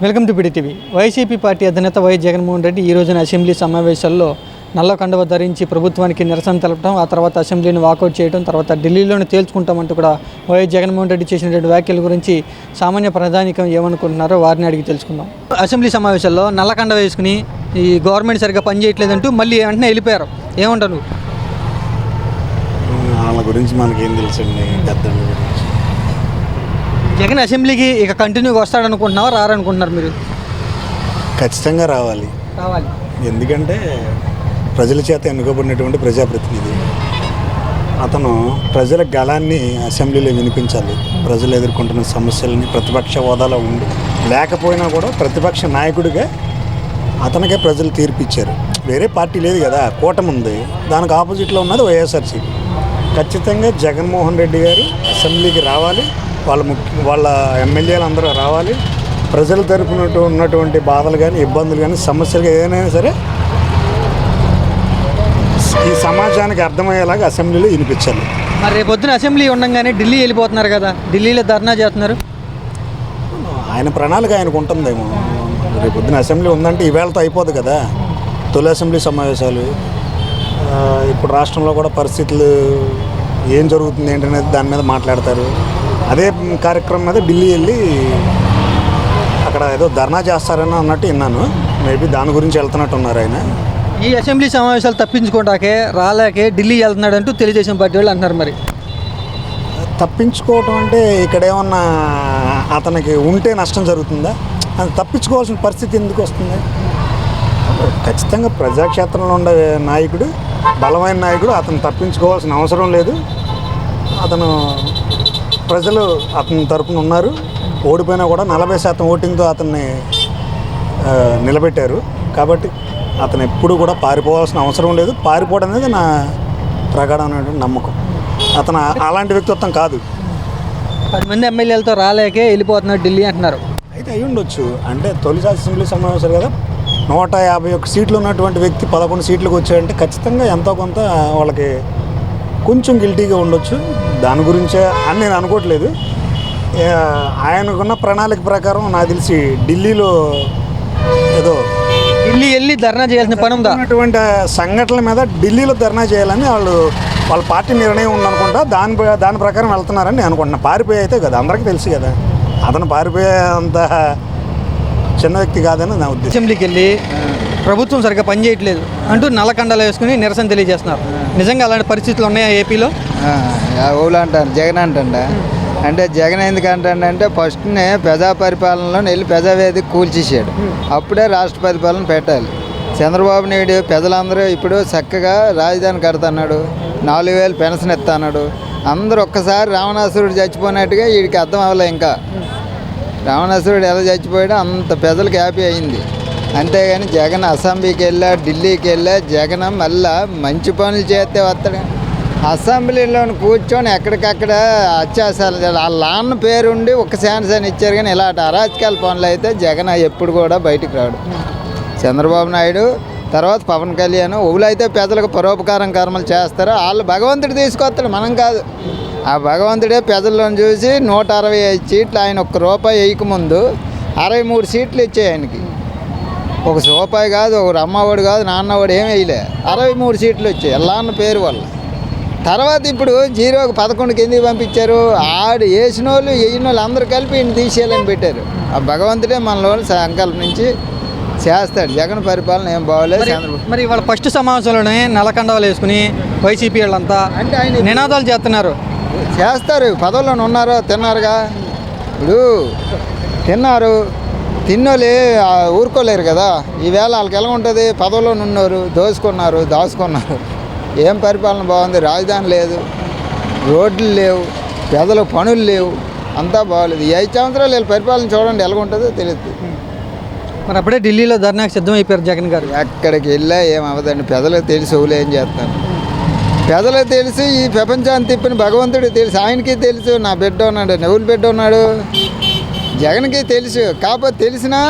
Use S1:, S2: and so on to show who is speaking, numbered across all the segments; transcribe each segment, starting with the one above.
S1: Welcome to PDTV. YCP party అధినేత YS Jaganmohan Reddy ఈ రోజున అసెంబ్లీ సమావేశాల్లో నల్ల కండువ ధరించి ప్రభుత్వానికి నిరసన తెలపడం, ఆ తర్వాత అసెంబ్లీని వాకౌట్ చేయడం, తర్వాత ఢిల్లీలోనే తేల్చుకుంటామంటూ కూడా వైఎస్ జగన్మోహన్ రెడ్డి చేసినటువంటి వ్యాఖ్యల గురించి సామాన్య ప్రజానికం ఏమనుకుంటున్నారో వారిని అడిగి తెలుసుకుందాం. అసెంబ్లీ సమావేశాల్లో నల్ల కండువ వేసుకుని ఈ గవర్నమెంట్ సరిగ్గా పనిచేయట్లేదంటూ మళ్ళీ వెంటనే వెళ్ళిపోయారు. ఏమంటారు?
S2: వాళ్ళ గురించి మనకేం తెలుసండి, పెద్దల గురించి.
S1: జగన్ అసెంబ్లీకి ఇక కంటిన్యూగా వస్తాడనుకుంటున్నావా, రారనుకుంటున్నారు మీరు?
S2: ఖచ్చితంగా రావాలి. ఎందుకంటే ప్రజల చేత ఎన్నుకోబడినటువంటి ప్రజాప్రతినిధి అతను ప్రజల గళాన్ని అసెంబ్లీలో వినిపించాలి. ప్రజలు ఎదుర్కొంటున్న సమస్యలని ప్రతిపక్ష హోదాలో ఉండి లేకపోయినా కూడా ప్రతిపక్ష నాయకుడిగా అతనికే ప్రజలు తీర్పిచ్చారు. వేరే పార్టీ లేదు కదా, కూటమి ఉంది, దానికి ఆపోజిట్లో ఉన్నది వైఎస్ఆర్సీపీ. ఖచ్చితంగా జగన్మోహన్ రెడ్డి గారు అసెంబ్లీకి రావాలి. వాళ్ళ ఎమ్మెల్యేలు అందరూ రావాలి. ప్రజల తరపున ఉన్నటువంటి బాధలు కానీ ఇబ్బందులు కానీ సమస్యలు ఏదైనా సరే ఈ సమాజానికి అర్థమయ్యేలాగా అసెంబ్లీలో వినిపించాలి.
S1: మరి రేపొద్దున అసెంబ్లీ ఉండగానే ఢిల్లీ వెళ్ళిపోతున్నారు కదా, ఢిల్లీలో ధర్నా చేస్తున్నారు.
S2: ఆయన ప్రణాళిక ఆయనకు ఉంటుందేమో. రేపొద్దున అసెంబ్లీ ఉందంటే ఈవేళతో అయిపోదు కదా. తొలి అసెంబ్లీ సమావేశాలు, ఇప్పుడు రాష్ట్రంలో కూడా పరిస్థితులు ఏం జరుగుతుంది ఏంటనేది దాని మీద మాట్లాడతారు. అదే కార్యక్రమం మీద ఢిల్లీ వెళ్ళి అక్కడ ఏదో ధర్నా చేస్తారని అన్నట్టు విన్నాను. మేబీ దాని గురించి వెళ్తున్నట్టు ఉన్నారు ఆయన.
S1: ఈ అసెంబ్లీ సమావేశాలు తప్పించుకోవడాకే రాలేకే ఢిల్లీ వెళ్తున్నాడు అంటూ తెలుగుదేశం పార్టీ వాళ్ళు అంటున్నారు. మరి
S2: తప్పించుకోవటం అంటే ఇక్కడ ఏమన్నా అతనికి ఉంటే నష్టం జరుగుతుందా? అది తప్పించుకోవాల్సిన పరిస్థితి ఎందుకు వస్తుంది? ఖచ్చితంగా ప్రజాక్షేత్రంలో ఉండే నాయకుడు, బలమైన నాయకుడు, అతను తప్పించుకోవాల్సిన అవసరం లేదు. అతను ప్రజలు అతని తరపున ఉన్నారు. ఓడిపోయినా కూడా 40% ఓటింగ్తో అతన్ని నిలబెట్టారు. కాబట్టి అతను ఎప్పుడు కూడా పారిపోవాల్సిన అవసరం లేదు. పారిపోవడం అనేది నా ప్రగాఢమైనటువంటి నమ్మకం. అతను అలాంటి వ్యక్తిత్వం కాదు.
S1: 10 మంది ఎమ్మెల్యేలతో రాలేకే వెళ్ళిపోతున్నాడు ఢిల్లీ అంటున్నారు.
S2: అయితే అయి ఉండొచ్చు. అంటే తొలి అసెంబ్లీ సమావేశాలు కదా, 151 సీట్లు ఉన్నటువంటి వ్యక్తి 11 సీట్లకు వచ్చాడంటే ఖచ్చితంగా ఎంతో కొంత వాళ్ళకి కొంచెం గిల్టీగా ఉండొచ్చు. దాని గురించే అని నేను అనుకోవట్లేదు. ఆయనకున్న ప్రణాళిక ప్రకారం నాకు తెలిసి ఢిల్లీలో ఏదో
S1: ఢిల్లీ వెళ్ళి ధర్నా చేయాల్సిన పని ఉందా?
S2: అటువంటి సంఘటనల మీద ఢిల్లీలో ధర్నా చేయాలని వాళ్ళ పార్టీ నిర్ణయం ఉందనుకుంటా. దాని ప్రకారం వెళ్తున్నారని నేను అనుకుంటున్నా. పారిపోయి అయితే కదా, అందరికీ తెలుసు కదా, అతను పారిపోయే అంత చిన్న వ్యక్తి కాదని నా ఉద్దేశం.
S1: అసెంబ్లీకి వెళ్ళి ప్రభుత్వం సరిగ్గా పనిచేయట్లేదు అంటూ నల్లకండలు వేసుకుని నిరసన తెలియజేస్తున్నారు. నిజంగా అలాంటి పరిస్థితులు ఉన్నాయా ఏపీలో?
S3: ఊళ్ళు అంటారు, జగన్ అంటండ. అంటే జగన్ ఎందుకంటే ఫస్ట్నే ప్రజా పరిపాలనలో వెళ్ళి ప్రజావేదిక కూల్చేసాడు. అప్పుడే రాష్ట్ర పరిపాలన పెట్టాలి. చంద్రబాబు నాయుడు ప్రజలందరూ ఇప్పుడు చక్కగా రాజధాని కడుతున్నాడు, 4000 పెన్షన్ ఇస్తున్నాడు. అందరూ ఒక్కసారి రావణాసురుడు చచ్చిపోయినట్టుగా వీడికి అర్థం అవ్వలే. ఇంకా రావణాసురుడు ఎలా చచ్చిపోయాడో అంత ప్రజలకు హ్యాపీ అయింది. అంతేగాని జగన్ అసెంబ్లీకి వెళ్ళా, ఢిల్లీకి వెళ్ళా, జగన్ మళ్ళా మంచి పనులు చేస్తే వస్తాడు. అసెంబ్లీలో కూర్చొని ఎక్కడికక్కడ అత్యాసాలు వాళ్ళ నాన్న పేరుండి ఒక ఛాన్స్ అని ఇచ్చారు. కానీ ఇలాంటి అరాచకాల పనులు అయితే జగన్ ఎప్పుడు కూడా బయటికి రాడు. చంద్రబాబు నాయుడు తర్వాత పవన్ కళ్యాణ్ ఊళ్ళైతే ప్రజలకు పరోపకారం కర్మలు చేస్తారు. వాళ్ళు భగవంతుడు తీసుకొస్తాడు, మనం కాదు. ఆ భగవంతుడే ప్రజలను చూసి 165 సీట్లు ఆయన ₹1 వేయకముందు 63 సీట్లు ఇచ్చాయి ఆయనకి. ఒక రూపాయి కాదు, ఒక అమ్మఒడి కాదు, నాన్నఒడి ఏమి వేయలే, 63 సీట్లు వచ్చాయి ఎల్లాన్న పేరు వల్ల. తర్వాత ఇప్పుడు 0కి 11కి ఎందుకు పంపించారు? ఆడు వేసిన వాళ్ళు వేయని వాళ్ళు అందరూ కలిపి ఈయన తీసేయాలని పెట్టారు. ఆ భగవంతుడే మనలో సంకల్పం నుంచి చేస్తాడు. జగన్ పరిపాలన ఏం బాగోలేదు.
S1: మరి వాళ్ళ ఫస్ట్ సమావేశంలోనే నల్లకండవాలు వేసుకుని వైసీపీ వాళ్ళంతా అంటే ఆయన నినాదాలు చేస్తున్నారు.
S3: చేస్తారు, పదవుల్లో ఉన్నారో తిన్నారుగా. ఇప్పుడు తిన్నారు, తిన్నోళ్ళు ఊరుకోలేరు కదా. ఈవేళ వాళ్ళకి ఎలా ఉంటుంది? పదవుల్లో ఉన్నారు, దాచుకున్నారు. ఏం పరిపాలన బాగుంది? రాజధాని లేదు, రోడ్లు లేవు, పేదల పనులు లేవు, అంతా బాగోలేదు. ఈ 5 సంవత్సరాలు వీళ్ళ పరిపాలన చూడండి ఎలా ఉంటుందో తెలియదు.
S1: మరి అప్పుడే ఢిల్లీలో ధర్నాకి సిద్ధం అయిపోయారు జగన్ గారు.
S3: ఎక్కడికి వెళ్ళా ఏం అవ్వదండి. ప్రజలకు తెలిసి ఊళ్ళు ఏం చేస్తారు. ప్రజలకు తెలిసి ఈ ప్రపంచాన్ని తిప్పిన భగవంతుడికి తెలుసు, ఆయనకి తెలుసు. నా బిడ్డ ఉన్నాడు, ఎవరు బిడ్డ ఉన్నాడు? జగన్కి తెలుసు. కాకపోతే తెలిసినా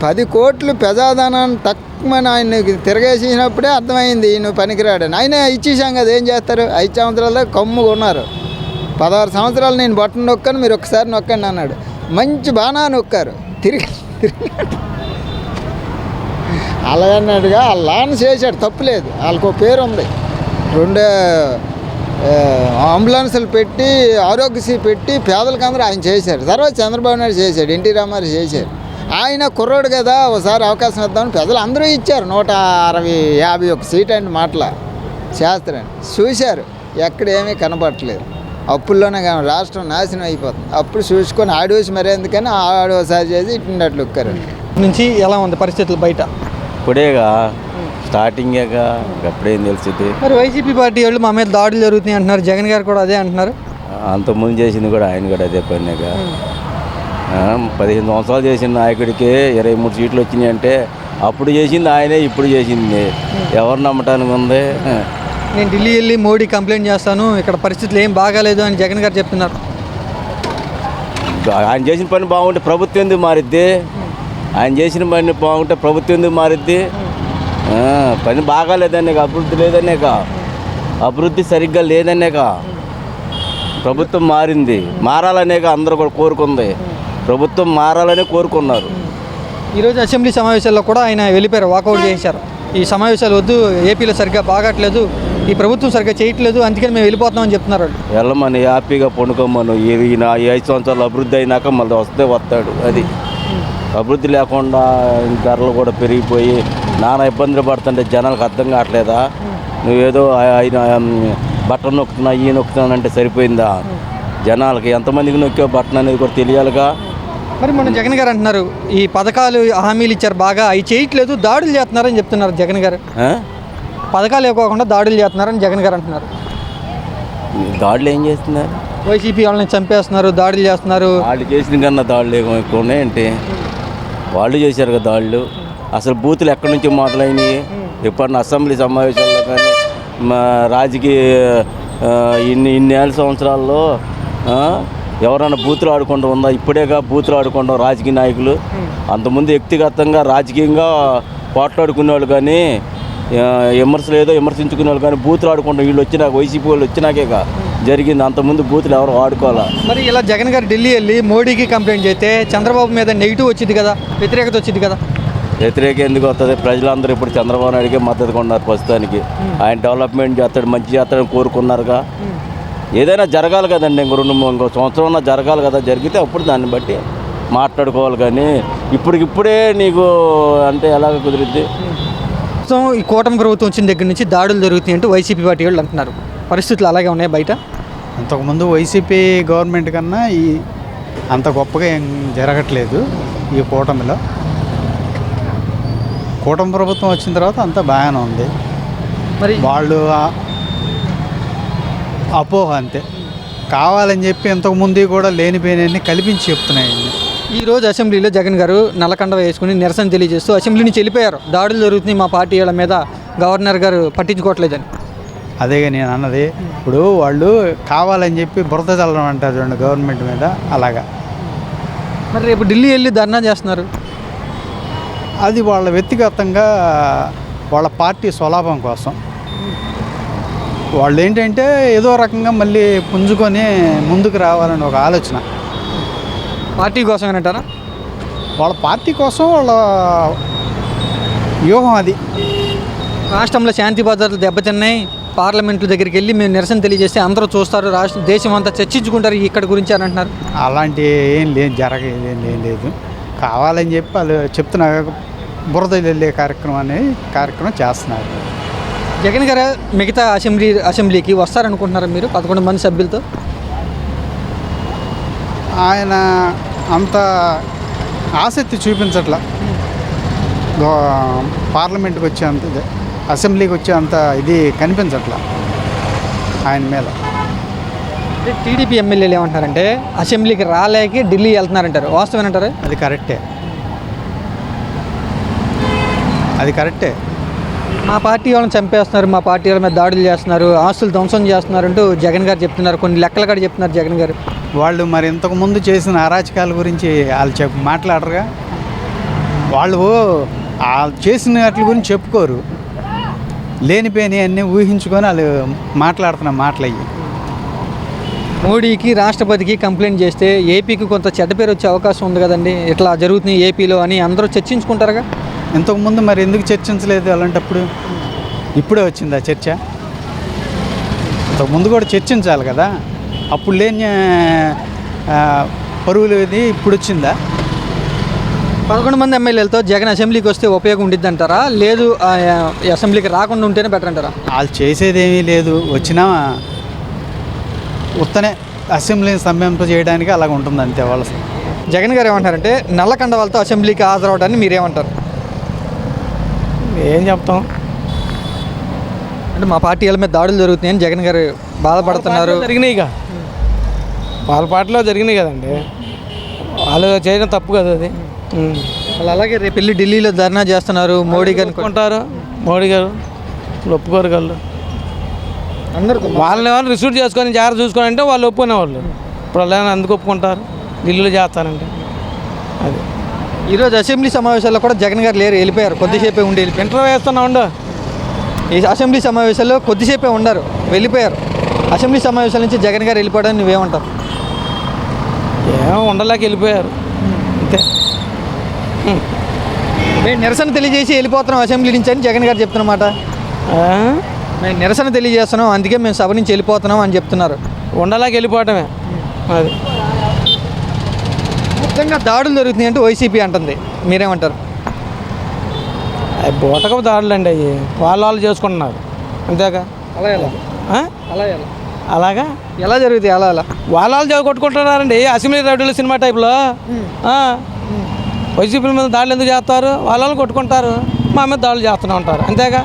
S3: 10 కోట్లు ప్రజాధనాన్ని తక్కువ ఆయన తిరగేసినప్పుడే అర్థమైంది నువ్వు పనికిరాడని. ఆయన ఇచ్చేసాం కదా, ఏం చేస్తారు? 5 సంవత్సరాల్లో కమ్ముగా ఉన్నారు. 16 సంవత్సరాలు నేను బట్టను నొక్కాను, మీరు ఒక్కసారి నొక్కండి అన్నాడు. మంచి బాగా నొక్కారు. తిరిగి అలాగన్నట్టుగా ఆ లాన్ చేశాడు, తప్పులేదు. వాళ్ళకు పేరు ఉంది. 2 అంబులెన్సులు పెట్టి, ఆరోగ్యశ్రీ పెట్టి పేదలకు అందరూ ఆయన చేశారు. తర్వాత చంద్రబాబు నాయుడు చేశాడు, ఎన్టీ రామారావు చేశారు. ఆయన కుర్రోడు కదా, ఒకసారి అవకాశం ఇద్దామని ప్రజలు అందరూ ఇచ్చారు. 151 సీట్ అంటే మాటల శాస్త్రాన్ని చూశారు. ఎక్కడేమీ కనపడట్లేదు. అప్పుల్లోనే కానీ రాష్ట్రం నాశనం అయిపోతుంది. అప్పుడు చూసుకొని ఆడోసి మరి ఎందుకని ఆడోసారి చేసి ఇట్టినట్లు ఒక్కారు
S1: నుంచి ఎలా ఉంది పరిస్థితులు బయట?
S4: ఇప్పుడేగా స్టార్టింగేగా, ఎప్పుడేం తెలిసింది.
S1: మరి వైసీపీ పార్టీ వాళ్ళు మా మీద దాడులు జరుగుతున్నాయి అంటున్నారు, జగన్ గారు కూడా అదే అంటున్నారు.
S4: అంతకుముందు చేసింది కూడా ఆయన కూడా అదే పనిగా. 15 సంవత్సరాలు చేసిన నాయకుడికి 23 సీట్లు వచ్చినాయి అంటే అప్పుడు చేసింది ఆయనే, ఇప్పుడు చేసింది ఎవరు నమ్మటానికి ఉంది?
S1: నేను ఢిల్లీ వెళ్ళి మోడీ కంప్లైంట్ చేస్తాను, ఇక్కడ పరిస్థితులు ఏం బాగాలేదు అని జగన్ గారు చెప్తున్నారు.
S4: ఆయన చేసిన పని బాగుంటే ప్రభుత్వం ఎందుకు మారిద్ది? ఆయన చేసిన పని బాగుంటే ప్రభుత్వం ఎందుకు మారిద్ది? పని బాగాలేదనేక, అభివృద్ధి లేదనేక, అభివృద్ధి సరిగ్గా లేదనేక ప్రభుత్వం మారింది. మారాలనేక అందరూ కూడా కోరుకుంది. ప్రభుత్వం మారాలని కోరుకున్నారు.
S1: ఈరోజు అసెంబ్లీ సమావేశాల్లో కూడా ఆయన వెళ్ళిపోయారు, వాకౌట్ చేశారు. ఈ సమావేశాలు వద్దు, ఏపీలో సరిగ్గా బాగట్లేదు, ఈ ప్రభుత్వం సరిగ్గా చేయట్లేదు, అందుకని మేము వెళ్ళిపోతున్నామని చెప్తున్నారు వాళ్ళు.
S4: వెళ్ళమని హ్యాపీగా పండుకోమను. ఈ 5 సంవత్సరాలు అభివృద్ధి అయినాక మళ్ళీ వస్తాడు. అది అభివృద్ధి లేకుండా ధరలు కూడా పెరిగిపోయి నానా ఇబ్బందులు పడుతుంటే జనాలకు అర్థం కావట్లేదా? నువ్వేదో ఆయన బట్టలు నొక్కుతున్నా, ఈ నొక్కుతున్నానంటే సరిపోయిందా? జనాలకి ఎంతమందికి నొక్కే బట్టన్ అనేది కూడా తెలియాలిగా.
S1: మరి మన జగన్ గారు అంటున్నారు, ఈ పథకాలు హామీలు ఇచ్చారు బాగా, అవి చేయట్లేదు, దాడులు చేస్తున్నారని చెప్తున్నారు జగన్ గారు. పథకాలు ఇవ్వకుండా దాడులు చేస్తున్నారని జగన్ గారు అంటున్నారు.
S4: దాడులు ఏం చేస్తున్నారు?
S1: వైసీపీ వాళ్ళని చంపేస్తున్నారు, దాడులు చేస్తున్నారు.
S4: వాళ్ళు చేసిన కన్నా దాడులు ఎక్కువ ఉన్నాయంటే వాళ్ళు చేశారు కదా దాడులు. అసలు బూతులు ఎక్కడి నుంచి మొదలైనవి? ఎప్పుడన్నా అసెంబ్లీ సమావేశాల్లో కానీ మా రాజకీయ ఇన్నేళ్ళ సంవత్సరాల్లో ఎవరైనా బూతులు ఆడుకుంటూ ఉందా? ఇప్పుడేగా బూతులు ఆడుకుంటాం రాజకీయ నాయకులు. అంతకుముందు వ్యక్తిగతంగా రాజకీయంగా పోట్లాడుకునే వాళ్ళు కానీ, విమర్శలు ఏదో విమర్శించుకునే వాళ్ళు కానీ, బూతులు ఆడుకుంటాం వీళ్ళు వచ్చినాక, వైసీపీ వాళ్ళు వచ్చినాకేగా జరిగింది. అంతకుముందు బూతులు ఎవరు ఆడుకోవాలా?
S1: మరి ఇలా జగన్ గారు ఢిల్లీ వెళ్ళి మోడీకి కంప్లైంట్ చేస్తే చంద్రబాబు మీద నెగిటివ్ వచ్చింది కదా, వ్యతిరేకత వచ్చింది కదా.
S4: వ్యతిరేక ఎందుకు వస్తుంది? ప్రజలందరూ ఇప్పుడు చంద్రబాబు నాయుడికి మద్దతుగా ఉన్నారు ప్రస్తుతానికి. ఆయన డెవలప్మెంట్ చేస్తాడు, మంచి చేస్తాడని కోరుకున్నారుగా. ఏదైనా జరగాలి కదండి, ఇంకో సంవత్సరం జరగాలి కదా. జరిగితే అప్పుడు దాన్ని బట్టి మాట్లాడుకోవాలి. కానీ ఇప్పటికిప్పుడే నీకు అంటే ఎలాగ కుదిరిద్ది?
S1: సో ఈ కూటమి ప్రభుత్వం వచ్చిన దగ్గర నుంచి దాడులు జరుగుతాయి అంటూ వైసీపీ పార్టీ వాళ్ళు అంటున్నారు. పరిస్థితులు అలాగే ఉన్నాయి బయట.
S5: అంతకుముందు వైసీపీ గవర్నమెంట్ కన్నా అంత గొప్పగా ఏం జరగట్లేదు ఈ కూటమిలో. కూటమి ప్రభుత్వం వచ్చిన తర్వాత అంతా బాగానే ఉంది.
S1: మరి
S5: వాళ్ళు అపోహ అంతే, కావాలని చెప్పి ఇంతకుముందు కూడా లేనిపోయినన్ని కల్పించి చెప్తున్నాయి.
S1: ఈరోజు అసెంబ్లీలో జగన్ గారు నల్లకండ వేసుకుని నిరసన తెలియజేస్తూ అసెంబ్లీ నుంచి వెళ్ళిపోయారు. దాడులు జరుగుతున్నాయి మా పార్టీ వాళ్ళ మీద, గవర్నర్ గారు పట్టించుకోవట్లేదని.
S5: అదేగా నేను అన్నది. ఇప్పుడు వాళ్ళు కావాలని చెప్పి బురద చల్లడం అంటారు చూడండి గవర్నమెంట్ మీద, అలాగా.
S1: మరి రేపు ఢిల్లీ వెళ్ళి ధర్నా చేస్తున్నారు.
S5: అది వాళ్ళ వ్యక్తిగతంగా వాళ్ళ పార్టీ స్వలాభం కోసం. వాళ్ళు ఏంటంటే ఏదో రకంగా మళ్ళీ పుంజుకొని ముందుకు రావాలని ఒక ఆలోచన.
S1: పార్టీ కోసం అంటారా?
S5: వాళ్ళ పార్టీ కోసం వాళ్ళ వ్యూహం అది.
S1: రాష్ట్రంలో శాంతి భద్రతలు దెబ్బతిన్నాయి, పార్లమెంటు దగ్గరికి వెళ్ళి మేము నిరసన తెలియజేస్తే అందరూ చూస్తారు, దేశం అంతా చర్చించుకుంటారు ఇక్కడ గురించి అని అంటున్నారు.
S5: అలాంటి ఏం లేదు, ఏం లేదు. కావాలని చెప్పి వాళ్ళు చెప్తున్నా బురద వెళ్ళే కార్యక్రమం చేస్తున్నారు.
S1: జగన్ గారు మిగతా అసెంబ్లీకి వస్తారనుకుంటున్నారు మీరు 11 మంది సభ్యులతో?
S5: ఆయన అంత ఆసక్తి చూపించట్లా. పార్లమెంట్కి వచ్చే అంత, అసెంబ్లీకి వచ్చే అంత ఇది కనిపించట్లా ఆయన మీద.
S1: టీడీపీ ఎమ్మెల్యేలు ఏమంటారంటే అసెంబ్లీకి రాలేకి ఢిల్లీ వెళ్తున్నారంటారు, వాస్తవేనంటారు?
S5: అది కరెక్టే.
S1: మా పార్టీ వాళ్ళని చంపేస్తున్నారు, మా పార్టీ వాళ్ళ మీద దాడులు చేస్తున్నారు, ఆస్తులు ధ్వంసం చేస్తున్నారు అంటూ జగన్ గారు చెప్తున్నారు. కొన్ని లెక్కలు కూడా చెప్తున్నారు జగన్ గారు.
S5: వాళ్ళు మరి ఇంతకుముందు చేసిన అరాచకాల గురించి వాళ్ళు మాట్లాడరుగా. వాళ్ళు చేసిన వాటి గురించి చెప్పుకోరు, లేనిపోయినవి అన్నీ ఊహించుకొని వాళ్ళు మాట్లాడుతున్న మాటలు అయ్యి.
S1: మోడీకి రాష్ట్రపతికి కంప్లైంట్ చేస్తే ఏపీకి కొంత చెడ్డ పేరు వచ్చే అవకాశం ఉంది కదండి, ఇట్లా జరుగుతుంది ఏపీలో అని అందరూ చర్చించుకుంటారుగా.
S5: ఇంతకుముందు మరి ఎందుకు చర్చించలేదు అలాంటప్పుడు? ఇప్పుడే వచ్చిందా చర్చ? ఇంతకుముందు కూడా చర్చించాలి కదా. అప్పుడు లేని పరువులు ఇది ఇప్పుడు వచ్చిందా?
S1: 11 మంది ఎమ్మెల్యేలతో జగన్ అసెంబ్లీకి వస్తే ఉపయోగం ఉండిద్ది అంటారా, లేదు అసెంబ్లీకి రాకుండా ఉంటేనే బెటర్ అంటారా?
S5: వాళ్ళు చేసేదేమీ లేదు, వచ్చినా ఉత్తనే అసెంబ్లీని స్తంభింప చేయడానికి అలాగ ఉంటుంది అంతే వాళ్ళ.
S1: జగన్ గారు ఏమంటారంటే నల్ల కండవాళ్ళతో అసెంబ్లీకి హాజరవడాన్ని మీరేమంటారు?
S6: ఏం చెప్తాం
S1: అంటే మా పార్టీ వాళ్ళ మీద దాడులు జరుగుతున్నాయని జగన్ గారు బాధపడుతున్నారు.
S6: జరిగినాయిగా, వాళ్ళ పార్టీలో జరిగినాయి కదండి, వాళ్ళు చేయడం తప్పు కదా అది.
S1: వాళ్ళు అలాగే రేపు వెళ్ళి ఢిల్లీలో ధర్నా చేస్తున్నారు. మోడీ గారిని
S6: ఒప్పుకుంటారు, మోడీ గారు ఒప్పుకోరు వాళ్ళు.
S1: అందరూ
S6: వాళ్ళని ఏమైనా రిసీవ్ చేసుకొని జాగ్రత్త చూసుకొని అంటే వాళ్ళు ఒప్పుకునేవాళ్ళు. ఇప్పుడు వాళ్ళు ఏమైనా ఎందుకు ఒప్పుకుంటారు? ఢిల్లీలో చేస్తారంటే అది.
S1: ఈరోజు అసెంబ్లీ సమావేశాల్లో కూడా జగన్ గారు లేరు, వెళ్ళిపోయారు. కొద్దిసేపే ఉండి
S6: ఇంటర్వ్యూ వేస్తున్నా ఉండు.
S1: ఈ అసెంబ్లీ సమావేశాల్లో కొద్దిసేపే ఉండరు, వెళ్ళిపోయారు. అసెంబ్లీ సమావేశాల నుంచి జగన్ గారు వెళ్ళిపోవడానికి నువ్వేమంటావు?
S6: ఏమో ఉండలేక వెళ్ళిపోయారు అంతే.
S1: మేము నిరసన తెలియజేసి వెళ్ళిపోతున్నాం అసెంబ్లీ నుంచి అని జగన్ గారు చెప్తున్నమాట. మేము నిరసన తెలియజేస్తున్నాం, అందుకే మేము సభ నుంచి వెళ్ళిపోతున్నాం అని చెప్తున్నారు.
S6: ఉండలేక వెళ్ళిపోవటమే అది.
S1: మొత్తంగా దాడులు జరుగుతున్నాయి అంటే వైసీపీ అంటుంది, మీరేమంటారు?
S6: అవి బూటకపు దాడులు అండి, అవి వాళ్ళు చేసుకుంటున్నారు అంతేగా.
S1: అలా ఎలా
S6: ఆ?
S1: అలా ఎలా
S6: అలాగా
S1: ఎలా జరుగుతాయి? అలా అలా
S6: వాళ్ళు కొట్టుకుంటున్నారండి అసెంబ్లీ రౌడీలు సినిమా టైప్లో. వైసీపీ మీద దాడులు ఎందుకు చేస్తారు? వాళ్ళు కొట్టుకుంటారు, మా మీద దాడులు చేస్తూనే ఉంటారు అంతేగా.